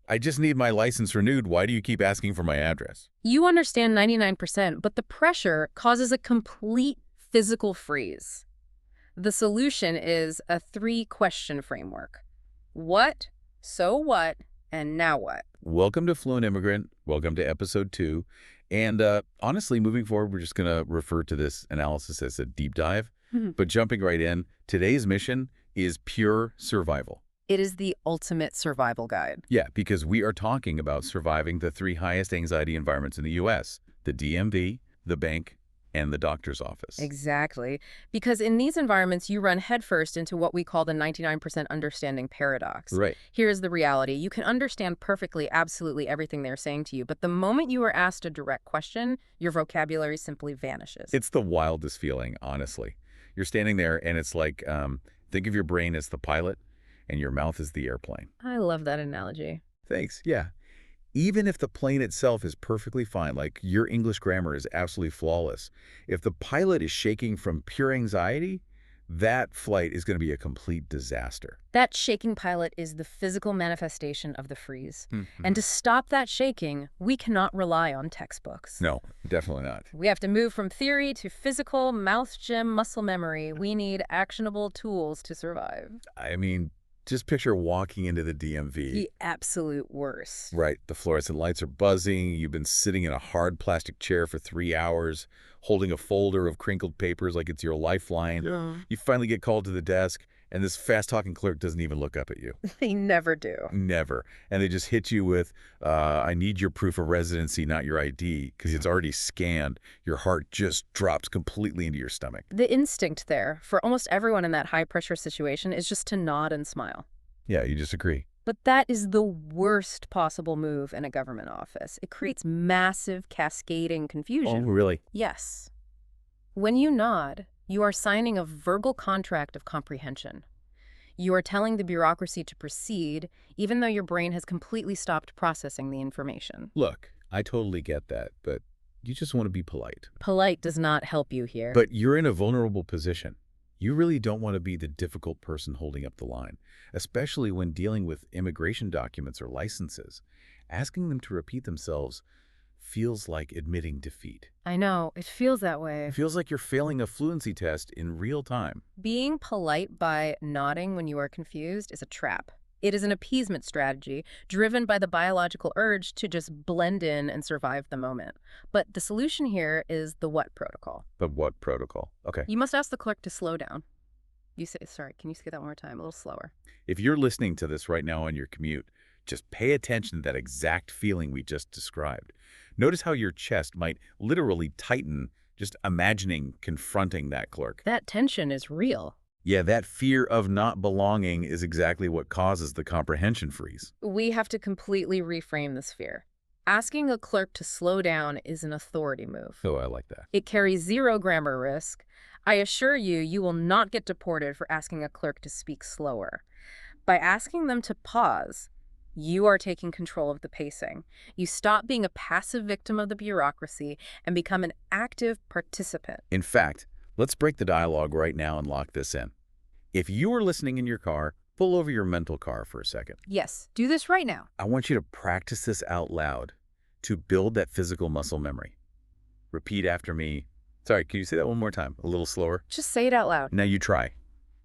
I just need my license renewed. Why do you keep asking for my address? You understand 99%, but the pressure causes a complete physical freeze. The solution is a 3-question framework. What, so what, and now what? Welcome to Fluent Immigrant. Welcome to Episode 2. And honestly, moving forward, we're just going to refer to this analysis as a deep dive. But jumping right in, today's mission is pure survival. It is the ultimate survival guide. Yeah, because we are talking about surviving the 3 highest anxiety environments in the U.S., the DMV, the bank, and the doctor's office. Exactly. Because in these environments, you run headfirst into what we call the 99% understanding paradox. Right. Here's the reality. You can understand perfectly, absolutely everything they're saying to you, but the moment you are asked a direct question, your vocabulary simply vanishes. It's the wildest feeling, honestly. You're standing there, and it's like, think of your brain as the pilot, and your mouth is the airplane. I love that analogy. Thanks, yeah. Even if the plane itself is perfectly fine, like your English grammar is absolutely flawless, if the pilot is shaking from pure anxiety, that flight is going to be a complete disaster. That shaking pilot is the physical manifestation of the freeze. And to stop that shaking, we cannot rely on textbooks. No, definitely not. We have to move from theory to physical, mouth gym, muscle memory. We need actionable tools to survive. I mean, just picture walking into the DMV. The absolute worst. Right. The fluorescent lights are buzzing. You've been sitting in a hard plastic chair for 3 hours, holding a folder of crinkled papers like it's your lifeline. Yeah. You finally get called to the desk, and this fast-talking clerk doesn't even look up at you. They never do. Never. And they just hit you with, I need your proof of residency, not your ID, because it's already scanned. Your heart just drops completely into your stomach. The instinct there, for almost everyone in that high-pressure situation, is just to nod and smile. Yeah, you just agree. But that is the worst possible move in a government office. It creates massive cascading confusion. Oh, really? Yes. When you nod, you are signing a verbal contract of comprehension. You are telling the bureaucracy to proceed, even though your brain has completely stopped processing the information. Look, I totally get that, but you just want to be polite. Polite does not help you here. But you're in a vulnerable position. You really don't want to be the difficult person holding up the line, especially when dealing with immigration documents or licenses. Asking them to repeat themselves feels like admitting defeat. I know, it feels that way. It feels like you're failing a fluency test in real time. Being polite by nodding when you are confused is a trap. It is an appeasement strategy driven by the biological urge to just blend in and survive the moment. But the solution here is the what protocol. But what protocol? Okay. You must ask the clerk to slow down. Sorry, can you say that one more time? A little slower. If you're listening to this right now on your commute, just pay attention to that exact feeling we just described. Notice how your chest might literally tighten just imagining confronting that clerk. That tension is real. Yeah, that fear of not belonging is exactly what causes the comprehension freeze. We have to completely reframe this fear. Asking a clerk to slow down is an authority move. Oh, I like that. It carries 0 grammar risk. I assure you, you will not get deported for asking a clerk to speak slower. By asking them to pause, you are taking control of the pacing. You stop being a passive victim of the bureaucracy and become an active participant. In fact, let's break the dialogue right now and lock this in. If you are listening in your car, pull over your mental car for a second. Yes, do this right now. I want you to practice this out loud to build that physical muscle memory. Repeat after me. Sorry, can you say that one more time? A little slower? Just say it out loud. Now you try.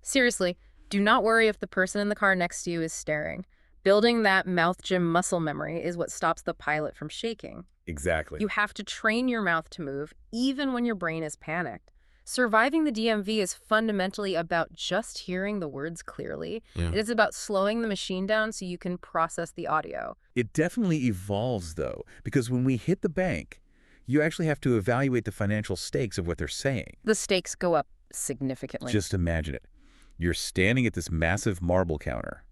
Seriously, do not worry if the person in the car next to you is staring. Building that mouth gym muscle memory is what stops the pilot from shaking. Exactly. You have to train your mouth to move, even when your brain is panicked. Surviving the DMV is fundamentally about just hearing the words clearly. Yeah. It is about slowing the machine down so you can process the audio. It definitely evolves, though, because when we hit the bank, you actually have to evaluate the financial stakes of what they're saying. The stakes go up significantly. Just imagine it. You're standing at this massive marble counter.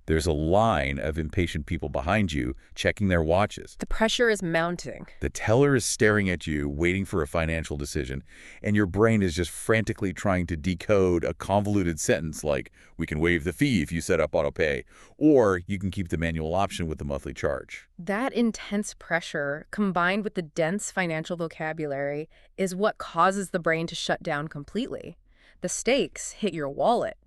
There's a line of impatient people behind you checking their watches. The pressure is mounting. The teller is staring at you, waiting for a financial decision, and your brain is just frantically trying to decode a convoluted sentence like, we can waive the fee if you set up auto pay, or you can keep the manual option with the monthly charge. That intense pressure, combined with the dense financial vocabulary, is what causes the brain to shut down completely. The stakes hit your wallet.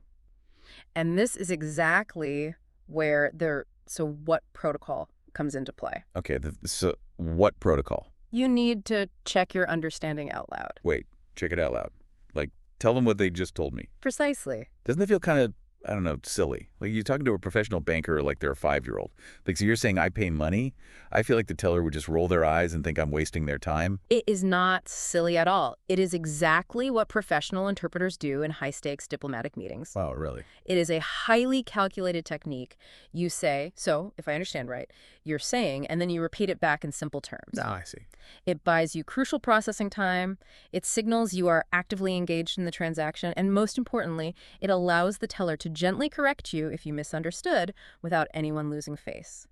And this is exactly where the So what protocol comes into play? Okay, so what protocol? You need to check your understanding out loud. Wait, check it out loud. Like, tell them what they just told me. Precisely. Doesn't it feel kind of, I don't know, silly? Like you're talking to a professional banker like they're a 5-year-old. Like, so you're saying I pay money? I feel like the teller would just roll their eyes and think I'm wasting their time. It is not silly at all. It is exactly what professional interpreters do in high-stakes diplomatic meetings. Wow, really? It is a highly calculated technique. You say, so if I understand right, you're saying, and then you repeat it back in simple terms. Oh, I see. It buys you crucial processing time, it signals you are actively engaged in the transaction, and most importantly, it allows the teller to gently correct you if you misunderstood without anyone losing face.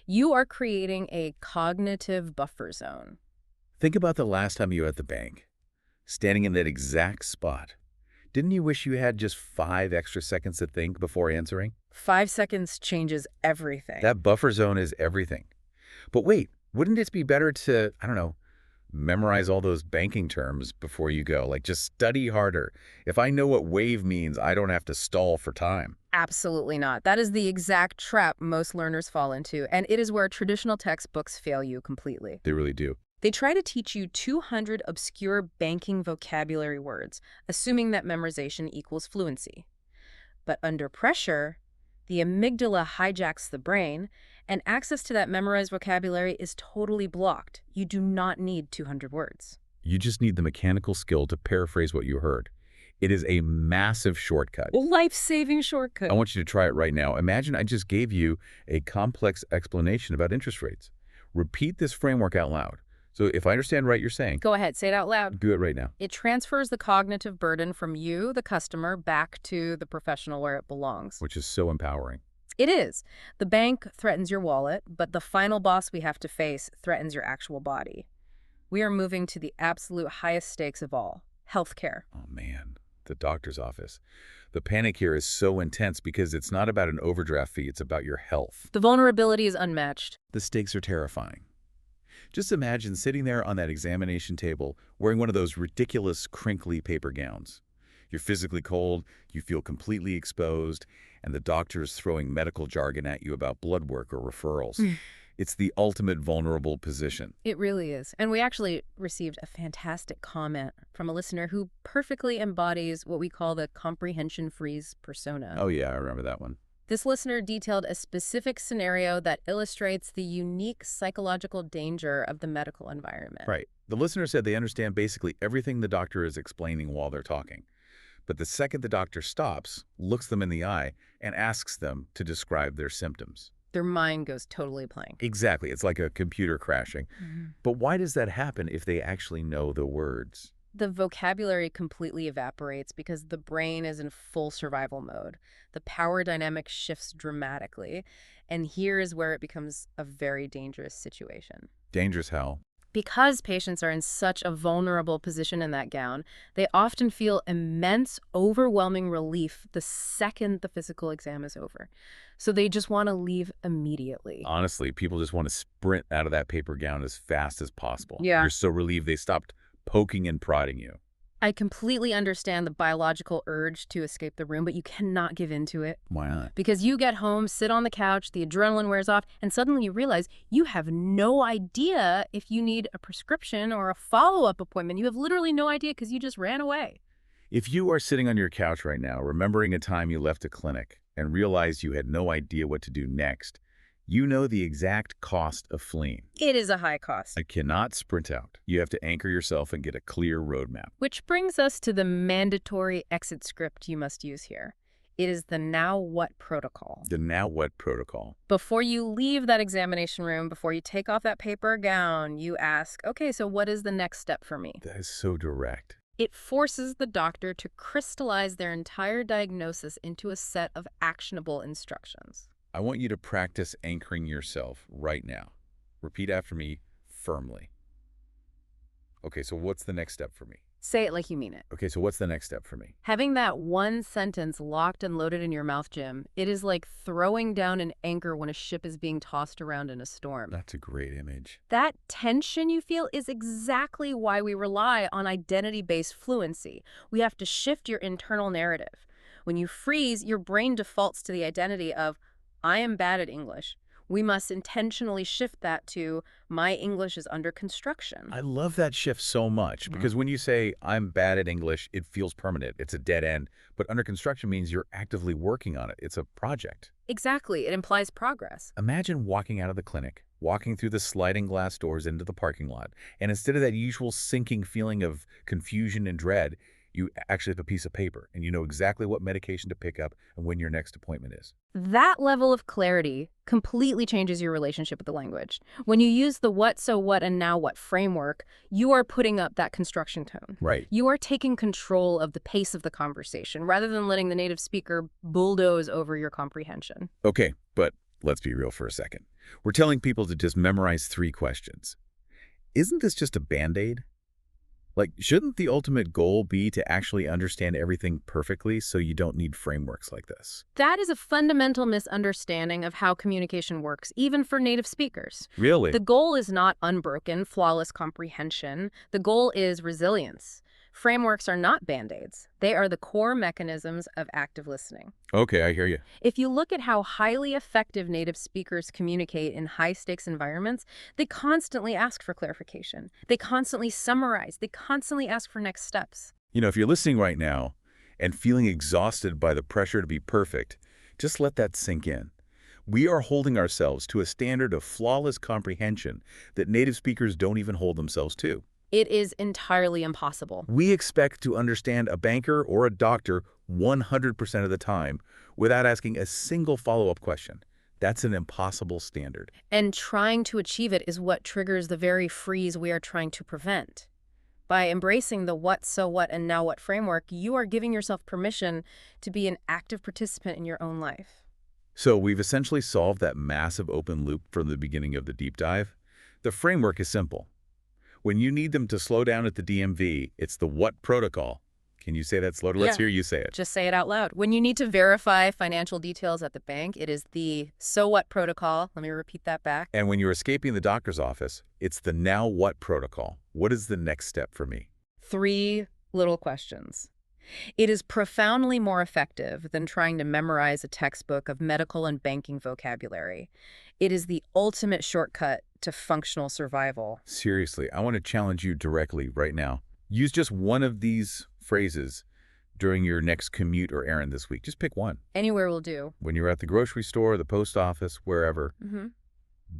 You are creating a cognitive buffer zone. Think about the last time you were at the bank, standing in that exact spot. Didn't you wish you had just 5 extra seconds to think before answering? 5 seconds changes everything. That buffer zone is everything. But wait, wouldn't it be better to, I don't know, memorize all those banking terms before you go? Like, just study harder. If I know what wave means, I don't have to stall for time. Absolutely not. That is the exact trap most learners fall into, and it is where traditional textbooks fail you completely. They really do. They try to teach you 200 obscure banking vocabulary words, assuming that memorization equals fluency. But under pressure, the amygdala hijacks the brain, and access to that memorized vocabulary is totally blocked. You do not need 200 words. You just need the mechanical skill to paraphrase what you heard. It is a massive shortcut. Life-saving shortcut. I want you to try it right now. Imagine I just gave you a complex explanation about interest rates. Repeat this framework out loud. So if I understand right, you're saying, Go ahead, say it out loud. do it right now. It transfers the cognitive burden from you, the customer, back to the professional where it belongs. Which is so empowering. It is. The bank threatens your wallet, but the final boss we have to face threatens your actual body. We are moving to the absolute highest stakes of all, healthcare. Oh man, the doctor's office. The panic here is so intense because it's not about an overdraft fee, it's about your health. The vulnerability is unmatched. The stakes are terrifying. Just imagine sitting there on that examination table wearing one of those ridiculous crinkly paper gowns. You're physically cold, you feel completely exposed, and the doctor is throwing medical jargon at you about blood work or referrals. It's the ultimate vulnerable position. It really is. And we actually received a fantastic comment from a listener who perfectly embodies what we call the comprehension freeze persona. Oh yeah, I remember that one. This listener detailed a specific scenario that illustrates the unique psychological danger of the medical environment. Right. The listener said they understand basically everything the doctor is explaining while they're talking. But the second the doctor stops, looks them in the eye, and asks them to describe their symptoms. Their mind goes totally blank. Exactly. It's like a computer crashing. But why does that happen if they actually know the words? The vocabulary completely evaporates because the brain is in full survival mode. The power dynamic shifts dramatically, and here is where it becomes a very dangerous situation. Dangerous how? Because patients are in such a vulnerable position in that gown, they often feel immense, overwhelming relief the second the physical exam is over. So they just want to leave immediately. Honestly, people just want to sprint out of that paper gown as fast as possible. Yeah. You're so relieved they stopped poking and prodding you. I completely understand the biological urge to escape the room, but you cannot give in to it. Why not? Because you get home, sit on the couch, the adrenaline wears off, and suddenly you realize you have no idea if you need a prescription or a follow-up appointment. You have literally no idea because you just ran away. If you are sitting on your couch right now, remembering a time you left a clinic and realized you had no idea what to do next, you know the exact cost of fleeing. It is a high cost. I cannot sprint out. You have to anchor yourself and get a clear roadmap. Which brings us to the mandatory exit script you must use here. It is the now what protocol. The now what protocol? Before you leave that examination room, before you take off that paper gown, you ask, okay, so what is the next step for me? That is so direct. It forces the doctor to crystallize their entire diagnosis into a set of actionable instructions. I want you to practice anchoring yourself right now. Repeat after me firmly. Okay, so what's the next step for me? Say it like you mean it. Okay, so what's the next step for me? Having that one sentence locked and loaded in your mouth, Jim, it is like throwing down an anchor when a ship is being tossed around in a storm. That's a great image. That tension you feel is exactly why we rely on identity-based fluency. We have to shift your internal narrative. When you freeze, your brain defaults to the identity of, I am bad at English. We must intentionally shift that to my English is under construction. I love that shift so much because when you say, I'm bad at English, it feels permanent. It's a dead end. But under construction means you're actively working on it. It's a project. Exactly. It implies progress. Imagine walking out of the clinic, walking through the sliding glass doors into the parking lot, and instead of that usual sinking feeling of confusion and dread, you actually have a piece of paper and you know exactly what medication to pick up and when your next appointment is. That level of clarity completely changes your relationship with the language. When you use the what, so what, and now what framework, you are putting up that construction tone. Right. You are taking control of the pace of the conversation rather than letting the native speaker bulldoze over your comprehension. Okay, but let's be real for a second. We're telling people to just memorize 3 questions. Isn't this just a Band-Aid? Like, shouldn't the ultimate goal be to actually understand everything perfectly so you don't need frameworks like this? That is a fundamental misunderstanding of how communication works, even for native speakers. Really? The goal is not unbroken, flawless comprehension. The goal is resilience. Frameworks are not Band-Aids. They are the core mechanisms of active listening. Okay, I hear you. If you look at how highly effective native speakers communicate in high-stakes environments, they constantly ask for clarification. They constantly summarize. They constantly ask for next steps. You know, if you're listening right now and feeling exhausted by the pressure to be perfect, just let that sink in. We are holding ourselves to a standard of flawless comprehension that native speakers don't even hold themselves to. It is entirely impossible. We expect to understand a banker or a doctor 100% of the time without asking a single follow-up question. That's an impossible standard. And trying to achieve it is what triggers the very freeze we are trying to prevent. By embracing the what, so what, and now what framework, you are giving yourself permission to be an active participant in your own life. So we've essentially solved that massive open loop from the beginning of the deep dive. The framework is simple. When you need them to slow down at the DMV, it's the what protocol. Can you say that slower? Let's hear you say it. Just say it out loud. When you need to verify financial details at the bank, it is the so what protocol. Let me repeat that back. And when you're escaping the doctor's office, it's the now what protocol. What is the next step for me? 3 little questions. It is profoundly more effective than trying to memorize a textbook of medical and banking vocabulary. It is the ultimate shortcut to functional survival. Seriously, I want to challenge you directly right now. Use just one of these phrases during your next commute or errand this week. Just pick one. Anywhere will do. When you're at the grocery store, the post office, wherever.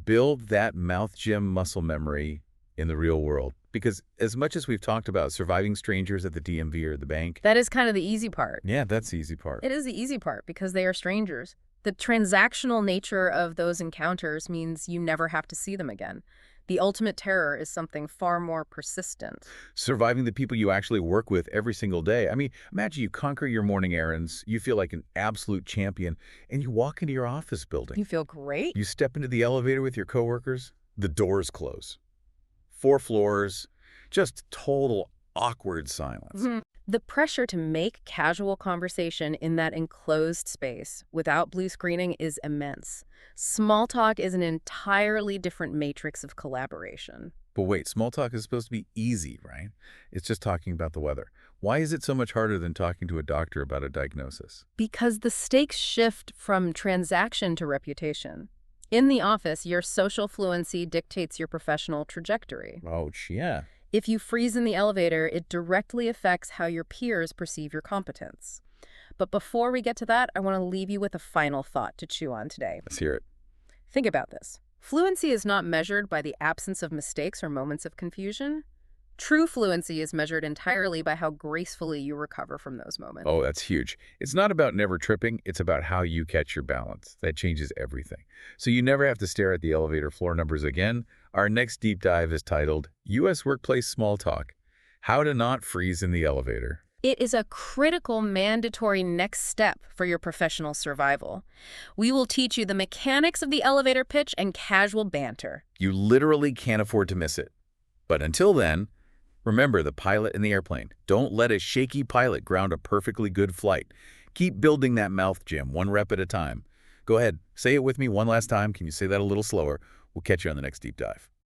Build that mouth gym muscle memory in the real world. Because as much as we've talked about surviving strangers at the DMV or the bank. That is kind of the easy part. Yeah, that's the easy part. It is the easy part because they are strangers. The transactional nature of those encounters means you never have to see them again. The ultimate terror is something far more persistent. Surviving the people you actually work with every single day. I mean, imagine you conquer your morning errands, you feel like an absolute champion, and you walk into your office building. You feel great. You step into the elevator with your coworkers, the doors close. 4 floors, just total awkward silence. The pressure to make casual conversation in that enclosed space without blue screening is immense. Small talk is an entirely different matrix of collaboration. But wait, small talk is supposed to be easy, right? It's just talking about the weather. Why is it so much harder than talking to a doctor about a diagnosis? Because the stakes shift from transaction to reputation. In the office, your social fluency dictates your professional trajectory. Ouch, yeah. If you freeze in the elevator, it directly affects how your peers perceive your competence. But before we get to that, I want to leave you with a final thought to chew on today. Let's hear it. Think about this. Fluency is not measured by the absence of mistakes or moments of confusion. True fluency is measured entirely by how gracefully you recover from those moments. Oh, that's huge. It's not about never tripping. It's about how you catch your balance. That changes everything. So you never have to stare at the elevator floor numbers again. Our next deep dive is titled, U.S. Workplace Small Talk, How to Not Freeze in the Elevator. It is a critical, mandatory next step for your professional survival. We will teach you the mechanics of the elevator pitch and casual banter. You literally can't afford to miss it. But until then, remember the pilot in the airplane. Don't let a shaky pilot ground a perfectly good flight. Keep building that mouth gym, 1 rep at a time. Go ahead, say it with me one last time. Can you say that a little slower? We'll catch you on the next deep dive.